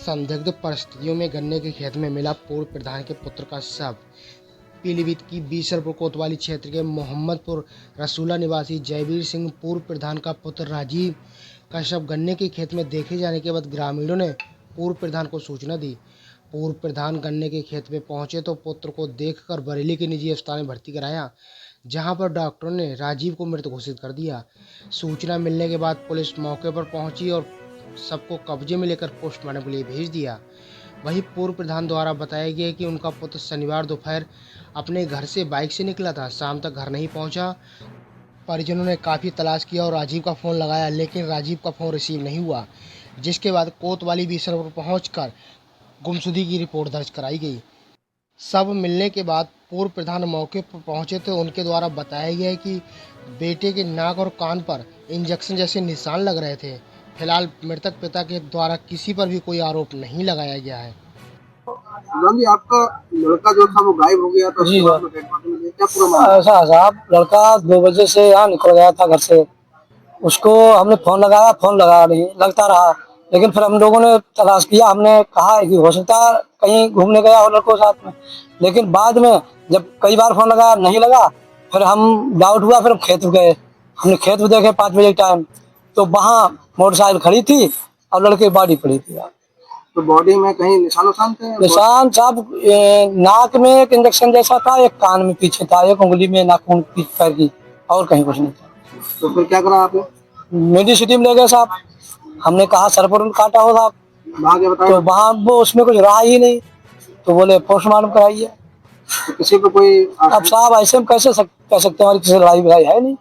संदिग्ध परिस्थितियों में गन्ने के खेत में मिला पूर्व प्रधान के पुत्र का शव। पीलीभीत की बीसलपुर कोतवाली क्षेत्र के मोहम्मदपुर रसूला निवासी जयवीर सिंह पूर्व प्रधान का पुत्र राजीव का शव गन्ने के खेत में देखे जाने के बाद ग्रामीणों ने पूर्व प्रधान को सूचना दी। पूर्व प्रधान गन्ने के खेत में पहुंचे तो पुत्र को देखकर बरेली के निजी अस्पताल में भर्ती कराया, जहां पर डॉक्टरों ने राजीव को मृत घोषित कर दिया। सूचना मिलने के बाद पुलिस मौके पर पहुंची और सबको कब्जे में लेकर पोस्टमार्टम के लिए भेज दिया। वहीं पूर्व प्रधान द्वारा बताया गया कि उनका पुत्र शनिवार दोपहर अपने घर से बाइक से निकला था, शाम तक घर नहीं पहुंचा। परिजनों ने काफ़ी तलाश किया और राजीव का फ़ोन लगाया, लेकिन राजीव का फ़ोन रिसीव नहीं हुआ, जिसके बाद कोतवाली बीसलपुर पहुंचकर गुमशुदगी की रिपोर्ट दर्ज कराई गई। शव मिलने के बाद पूर्व प्रधान मौके पर पहुंचे तो उनके द्वारा बताया गया कि बेटे के नाक और कान पर इंजेक्शन जैसे निशान लग रहे थे। फिलहाल मृतक पिता के द्वारा किसी पर भी कोई आरोप नहीं लगाया गया है। जी, आपका लड़का जो था वो गायब हो गया था। जी क्या पूरा मामला? ऐसा साहब, लड़का 2 बजे से यहाँ निकल गया था घर से। उसको हमने फोन लगाया, फोन लगा नहीं लगता रहा, लेकिन फिर हम लोगों ने तलाश किया। हमने कहा कि हो सकता है कहीं घूमने गया हो लड़कों साथ में, लेकिन बाद में जब कई बार फोन लगाया नहीं लगा, फिर हम डाउट हुआ, फिर हम खेत गए। हमने खेत में देखे 5 बजे टाइम, तो वहाँ मोटरसाइकिल खड़ी थी और लड़के की बॉडी पड़ी थी। तो बॉडी में कहीं निशान थे? निशान साहब, नाक में एक इंजेक्शन जैसा था, एक कान में पीछे था, एक उंगली में नाखून पैर की, और कहीं कुछ नहीं था। तो फिर क्या करा आपने? मेडिसिटी में ले गए साहब। हमने कहा सर पर काटा हो साहब, वहाँ क्या बताया? तो वहाँ वो उसमें कुछ रहा ही नहीं, तो बोले पोस्टमार्टम कराइए। तो किसी को कोई अब साहब ऐसे में कैसे कह सकते हैं, हमारी किसी लड़ाई है नहीं।